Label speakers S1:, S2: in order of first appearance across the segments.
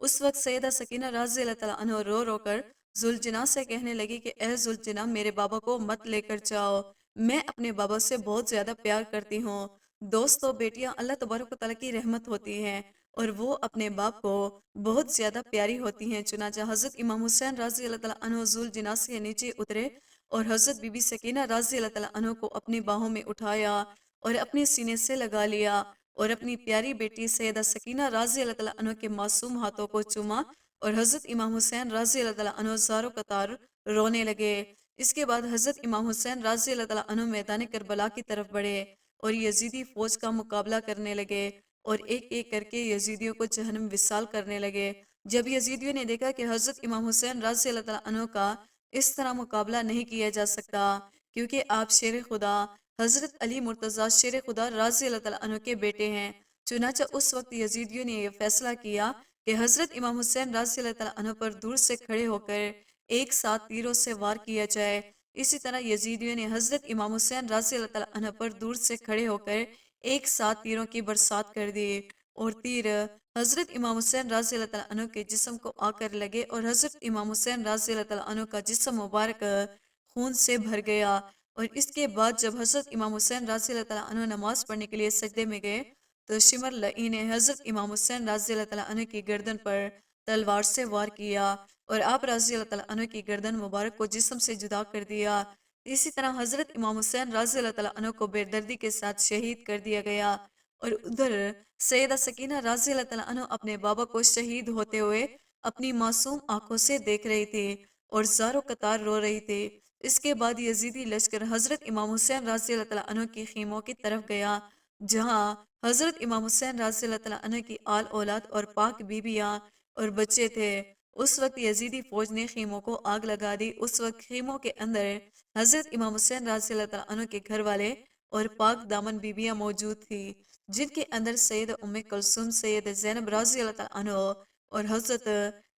S1: اس وقت سیدہ سکینہ رضی اللہ تعالیٰ عنہ رو رو کر ذوالجناح سے کہنے لگی کہ اے ذوالجناح، میرے بابا کو مت لے کر جاؤ، میں اپنے بابا سے بہت زیادہ پیار کرتی ہوں۔ دوستو بیٹیاں اللہ تبارک و تعالیٰ کی رحمت ہوتی ہیں اور وہ اپنے باپ کو بہت زیادہ پیاری ہوتی ہیں۔ چنانچہ حضرت امام حسین رضی اللہ تعالیٰ عنہ ذوالجناح سے نیچے اترے اور حضرت بی بی سکینہ رضی اللہ تعالیٰ عنہ کو اپنی باہوں میں اٹھایا اور اپنے سینے سے لگا لیا اور اپنی پیاری بیٹی سیدہ سکینہ رضی اللہ تعالیٰ عنہ کے معصوم ہاتھوں کو چوما اور حضرت امام حسین رضی اللہ تعالیٰ عنہ زاروں قطار رونے لگے۔ اس کے بعد حضرت امام حسین رضی اللہ تعالیٰ عنہ میدان کربلا کی طرف بڑھے اور یزیدی فوج کا مقابلہ کرنے لگے اور ایک ایک کر کے یزیدیوں کو جہنم وصال کرنے لگے۔ جب یزیدیوں نے دیکھا کہ حضرت امام حسین رضی اللہ تعالیٰ عنہ کا اس طرح مقابلہ نہیں کیا جا سکتا کیونکہ آپ شیر خدا حضرت علی مرتضیٰ شیر خدا رضی اللہ تعالیٰ عنہ کے بیٹے ہیں، چنانچہ اس وقت یزیدیوں نے یہ فیصلہ کیا کہ حضرت امام حسین رضی اللہ تعالیٰ عنہ پر دور سے کھڑے ہو کر ایک ساتھ تیروں سے وار کیا جائے۔ اسی طرح یزیدیوں نے حضرت امام حسین رضی اللہ تعالیٰ عنہ پر دور سے کھڑے ہو کر ایک ساتھ تیروں کی برسات کر دی اور تیر حضرت امام حسین رضی اللہ تعالیٰ عنہ کے جسم کو آ کر لگے اور حضرت امام حسین رضی اللہ تعالیٰ عنہ کا جسم مبارک خون سے بھر گیا۔ اور اس کے بعد جب حضرت امام حسین رضی اللہ تعالیٰ عنہ نماز پڑھنے کے لیے سجدے میں گئے تو شمر لعین نے حضرت امام حسین رضی اللہ تعالیٰ عنہ کی گردن پر تلوار سے وار کیا اور آپ رضی اللہ تعالیٰ عنہ کی گردن مبارک کو جسم سے جدا کر دیا۔ اسی طرح حضرت امام حسین رضی اللہ تعالیٰ عنہ کو بے دردی کے ساتھ شہید کر دیا گیا اور ادھر سیدہ سکینہ رضی اللہ تعالیٰ عنہ اپنے بابا کو شہید ہوتے ہوئے اپنی معصوم آنکھوں سے دیکھ رہی تھی اور زاروں قطار رو رہی تھی۔ اس کے بعد یزیدی لشکر حضرت امام حسین رضی اللہ تعالیٰ عنہ کی خیموں کی طرف گیا جہاں حضرت امام حسین رضی اللہ تعالیٰ عنہ کی آل اولاد اور پاک بیویاں اور بچے تھے۔ اس وقت یزیدی فوج نے خیموں کو آگ لگا دی۔ اس وقت خیموں کے اندر حضرت امام حسین رضی اللہ تعالیٰ عنہ کے گھر والے اور پاک دامن بیویاں موجود تھی جن کے اندر سید ام کلثوم، سید زینب رضی اللہ تعالیٰ عنہ اور حضرت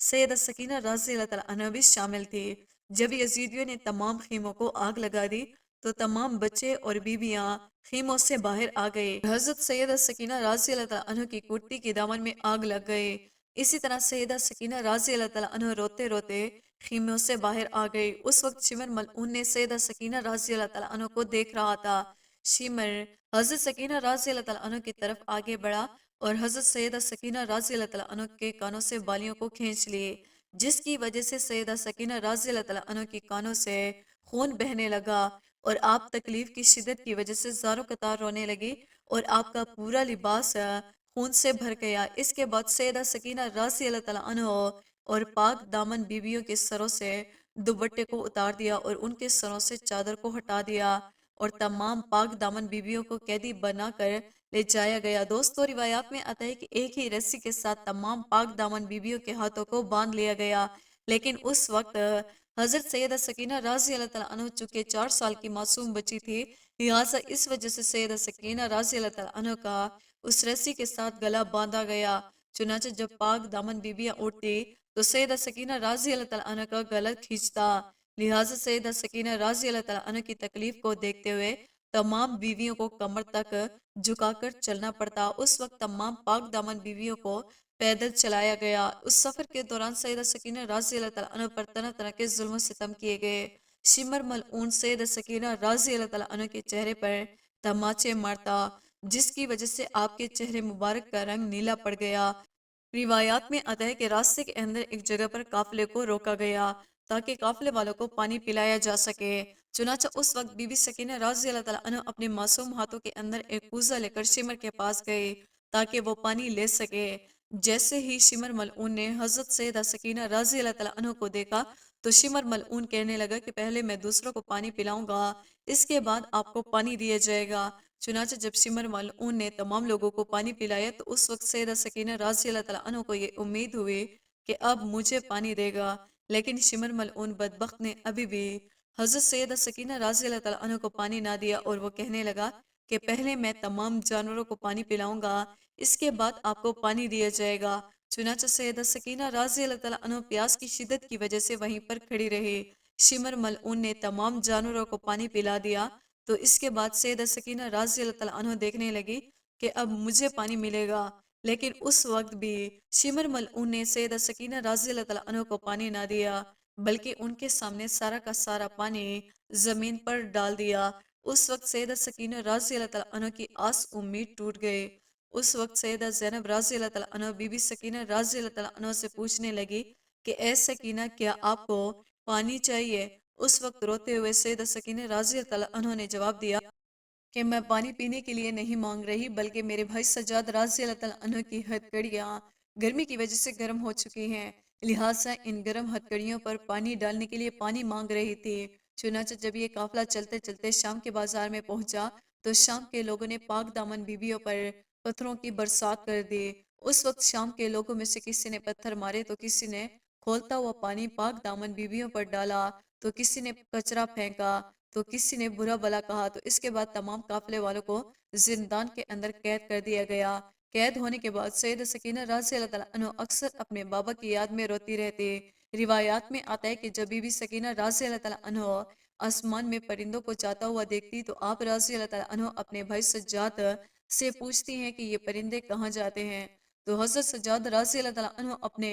S1: سیدہ سکینہ رضی اللہ تعالیٰ عنہ بھی شامل تھی۔ جب یزیدیوں نے تمام خیموں کو آگ لگا دی تو تمام بچے اور بیویاں خیموں سے باہر آ گئے۔ حضرت سیدہ سکینہ رضی اللہ تعالیٰ عنہ کی کرتی کے دامن میں آگ لگ گئی۔ اسی طرح سیدہ سکینہ رضی اللہ تعالیٰ عنہ روتے روتے خیموں سے باہر آ گئی۔ اس وقت شمر ملعون نے سیدہ سکینہ رضی اللہ تعالیٰ عنہ کو دیکھ رہا تھا۔ شمر حضرت سکینہ رضی اللہ تعالیٰ عنہ کی طرف آگے بڑھا اور حضرت سیدہ سکینہ رضی اللہ تعالیٰ عنہ کے کانوں سے بالیوں کو کھینچ لیے جس کی وجہ سے سیدہ سکینہ رضی اللہ تعالیٰ عنہ کی کانوں سے خون بہنے لگا اور آپ تکلیف کی شدت کی وجہ سے زاروں قطار رونے لگی اور آپ کا پورا لباس خون سے بھر گیا۔ اس کے بعد سیدہ سکینہ رضی اللہ تعالیٰ عنہ اور پاک دامن بیویوں کے سروں سے دوپٹے کو اتار دیا اور ان کے سروں سے چادر کو ہٹا دیا اور تمام پاک دامن بیویوں کو قیدی بنا کر لے جایا گیا۔ دوستو روایات میں آتا ہے کہ ایک ہی رسی کے ساتھ تمام پاک دامن بیویوں کے ہاتھوں کو باندھ لیا گیا، لیکن اس وقت حضرت سیدہ سکینہ رضی اللہ تعالیٰ عنہ چونکہ 4 سال کی معصوم بچی تھی، لہٰذا اس وجہ سے سیدہ سکینہ رضی اللہ تعالیٰ عنہ کا اس رسی کے ساتھ گلا باندھا گیا۔ چنانچہ جب پاک دامن بیویاں اٹھتی تو سیدہ سکینہ رضی اللہ تعالیٰ عنہ کا گلا کھینچتا، لہٰذا سیدہ سکینہ رضی اللہ تعالیٰ عنہ کی تکلیف کو دیکھتے ہوئے تمام بیویوں کو کمر تک جھکا کر چلنا پڑتا۔ اس وقت تمام پاک دامن بیویوں کو پیدل چلایا گیا۔ اس سفر کے دوران سیدہ سکینہ رضی اللہ تعالیٰ عنہ پر طرح طرح کے ظلم و ستم کیے گئے۔ شمر ملعون سیدہ سکینہ رضی اللہ تعالیٰ عنہ کے چہرے پر تماچے مارتا جس کی وجہ سے آپ کے چہرے مبارک کا رنگ نیلا پڑ گیا۔ روایات میں آتا ہے کہ راستے کے اندر ایک جگہ پر قافلے کو روکا گیا تاکہ قافلے والوں کو پانی پلایا جا سکے۔ چنانچہ اس وقت بی بی سکینہ رضی اللہ تعالیٰ عنہ اپنے معصوم ہاتھوں کے اندر ایک کوزہ لے کر شمر کے پاس گئے تاکہ وہ پانی لے سکے۔ جیسے ہی شمر ملعون نے حضرت سیدہ سکینہ رضی اللہ تعالیٰ عنہ کو دیکھا تو شمر ملعون کہنے لگا کہ پہلے میں دوسروں کو پانی پلاؤں گا، اس کے بعد آپ کو پانی دیا جائے گا۔ چنانچہ جب شمر ملعون نے تمام لوگوں کو پانی پلایا تو اس وقت سیدہ سکینہ رضی اللہ تعالیٰ عنہ کو یہ امید ہوئی کہ اب مجھے پانی دے گا، لیکن شمر ملعون بدبخت نے ابھی بھی حضرت سیدہ سکینہ رضی اللہ تعالیٰ عنہ کو پانی نہ دیا اور وہ کہنے لگا کہ پہلے میں تمام جانوروں کو پانی پلاؤں گا، اس کے بعد آپ کو پانی دیا جائے گا۔ چنانچہ سیدہ سکینہ رضی اللہ تعالیٰ عنہ پیاس کی شدت کی وجہ سے وہیں پر کھڑی رہی۔ شمر ملعون نے تمام جانوروں کو پانی پلا دیا تو اس کے بعد سیدہ سکینہ رضی اللہ تعالیٰ عنہ دیکھنے لگی کہ اب مجھے پانی ملے گا، لیکن اس وقت بھی شمر ملعون نے سیدہ سکینہ رضی اللہ تعالیٰ عنہ کو پانی نہ دیا، بلکہ ان کے سامنے سارا کا سارا پانی زمین پر ڈال دیا۔ اس وقت سیدہ سکینہ رضی اللہ تعالیٰ عنہ کی آس امید ٹوٹ گئی۔ اس وقت سیدہ زینب رضی اللہ تعالیٰ عنہ بی بی سکینہ رضی اللہ تعالیٰ عنہ سے پوچھنے لگی کہ اے سکینہ، کیا آپ کو پانی چاہیے؟ اس وقت روتے ہوئے سیدہ سکینہ رضی اللہ تعالیٰ عنہ نے جواب دیا کہ میں پانی پینے کے لیے نہیں مانگ رہی، بلکہ میرے بھائی سجاد رضی اللہ تعالیٰ عنہ کی ہتھکڑیاں گرمی کی وجہ سے گرم ہو چکی ہیں، لہٰذا ان گرم ہتھکڑیوں پر پانی ڈالنے کے لیے پانی مانگ رہی تھی۔ چنانچہ جب یہ قافلہ چلتے چلتے شام کے بازار میں پہنچا تو شام کے لوگوں نے پاک دامن بیویوں پر پتھروں کی برسات کر دی۔ اس وقت شام کے لوگوں میں سے کسی نے پتھر مارے تو کسی نے کھولتا ہوا پانی پاک دامن بیویوں پر ڈالا، تو کسی نے کچرا پھینکا، تو کسی نے برا بلا کہا۔ تو اس کے بعد تمام قافلے والوں کو زندان کے اندر قید کر دیا گیا۔ قید ہونے کے بعد سیدہ سکینہ رضی اللہ تعالیٰ عنہ اکثر اپنے بابا کی یاد میں روتی رہتی۔ روایات میں آتا ہے کہ جب بی بی سکینہ رضی اللہ تعالیٰ عنہ آسمان میں پرندوں کو جاتا ہوا دیکھتی تو آپ رضی اللہ تعالیٰ عنہ اپنے بھائی سجاد سے پوچھتی ہیں کہ یہ پرندے کہاں جاتے ہیں؟ تو حضرت سجاد رضی اللہ تعالیٰ عنہ اپنے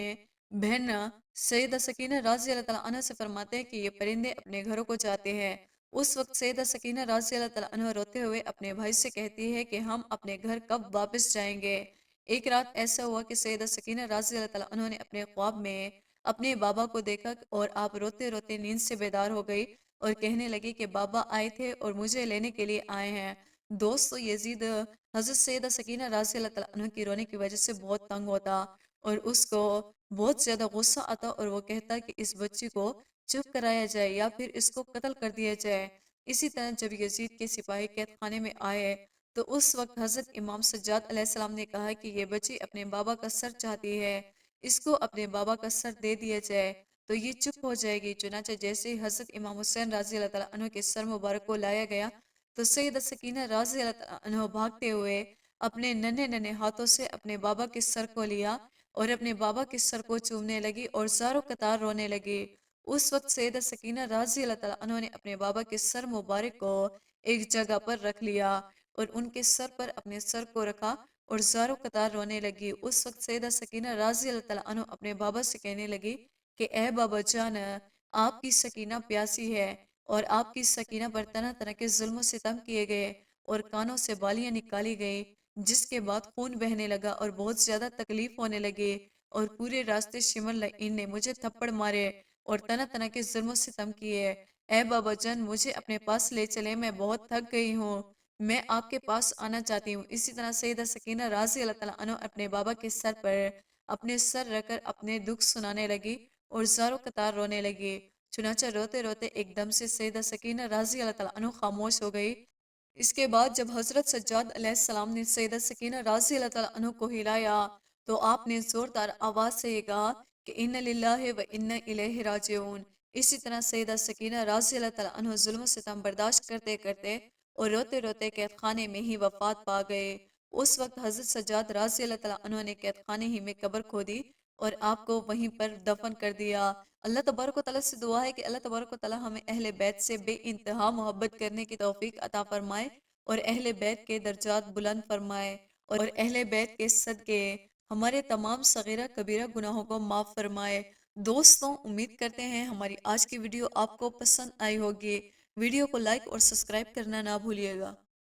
S1: بہن سیدہ سکینہ رضی اللہ تعالیٰ عنہ سے فرماتے ہیں کہ یہ پرندے اپنے گھروں کو جاتے ہیں۔ اس وقت سیدہ سکینہ رضی اللہ تعالیٰ عنہ روتے ہوئے اپنے بھائی سے کہتی ہے کہ ہم اپنے گھر کب واپس جائیں گے؟ ایک رات ایسا ہوا کہ سیدہ سکینہ رضی اللہ تعالیٰ عنہ نے اپنے خواب میں اپنے بابا کو دیکھا اور آپ روتے روتے نیند سے بیدار ہو گئی اور کہنے لگی کہ بابا آئے تھے اور مجھے لینے کے لیے آئے ہیں۔ دوستو، یزید حضرت سیدہ سکینہ رضی اللہ تعالیٰ عنہ کی رونے کی وجہ سے بہت تنگ ہوتا اور اس کو بہت زیادہ غصہ آتا اور وہ کہتا کہ اس بچی کو چپ کرایا جائے یا پھر اس کو قتل کر دیا جائے۔ اسی طرح جب یزید کے سپاہی قید خانے میں آئے تو اس وقت حضرت امام سجاد علیہ السلام نے کہا کہ یہ بچی اپنے بابا کا سر چاہتی ہے، اس کو اپنے بابا کا سر دے دیا جائے تو یہ چپ ہو جائے گی۔ چنانچہ جیسے ہی حضرت امام حسین رضی اللہ تعالیٰ عنہ کے سر مبارک کو لایا گیا تو سیدہ سکینہ رضی اللہ تعالیٰ عنہ بھاگتے ہوئے اپنے ننھے ننھے ہاتھوں سے اپنے بابا کے سر کو لیا اور اپنے بابا کے سر کو چومنے لگی اور زاروں قطار رونے لگی۔ اس وقت سیدہ سکینہ رضی اللہ تعالیٰ عنہ نے اپنے بابا کے سر مبارک کو ایک جگہ پر رکھ لیا اور ان کے سر پر اپنے سر کو رکھا اور زاروں قطار رونے لگی۔ اس وقت سیدہ سکینہ رضی اللہ تعالیٰ عنہ اپنے بابا سے کہنے لگی کہ اے بابا جان، آپ کی سکینہ پیاسی ہے اور آپ کی سکینہ پر طرح طرح کے ظلم و ستم کیے گئے اور کانوں سے بالیاں نکالی گئی، جس کے بعد خون بہنے لگا اور بہت زیادہ تکلیف ہونے لگی اور پورے راستے شمر لعین نے مجھے تھپڑ مارے اور طرح طرح کے ظلم و ستم کیے۔ اے بابا جان، مجھے اپنے پاس لے چلے، میں بہت تھک گئی ہوں، میں آپ کے پاس آنا چاہتی ہوں۔ اسی طرح سیدہ سکینہ رضی اللہ تعالیٰ عنہ اپنے بابا کے سر پر اپنے سر رکھ کر اپنے دکھ سنانے لگی اور زاروں قطار رونے لگی۔ چنانچہ روتے روتے ایک دم سے سیدہ سکینہ رضی اللہ تعالیٰ عنہ خاموش ہو گئی۔ اس کے بعد جب حضرت سجاد علیہ السلام نے سیدہ سکینہ رضی اللہ تعالیٰ عنہ کو ہلایا تو آپ نے زوردار آواز سے یہ کہا کہ ان للہ و انا الیہ راجعون۔ اسی طرح سیدہ سکینہ رضی اللہ تعالیٰ عنہ ظلم و ستم برداشت کرتے کرتے اور روتے روتے قید خانے میں ہی وفات پا گئے۔ اس وقت حضرت سجاد رضی اللہ تعالیٰ عنہ نے قید خانے ہی میں قبر کھودی اور آپ کو وہیں پر دفن کر دیا۔ اللہ تبارک و تعالیٰ سے دعا ہے کہ اللہ تبارک و تعالیٰ ہمیں اہل بیت سے بے انتہا محبت کرنے کی توفیق عطا فرمائے اور اہل بیت کے درجات بلند فرمائے اور اہل بیت کے صدقے ہمارے تمام صغیرہ کبیرہ گناہوں کو معاف فرمائے۔ دوستوں، امید کرتے ہیں ہماری آج کی ویڈیو آپ کو پسند آئی ہوگی۔ ویڈیو کو لائک اور سبسکرائب کرنا نہ بھولیے گا۔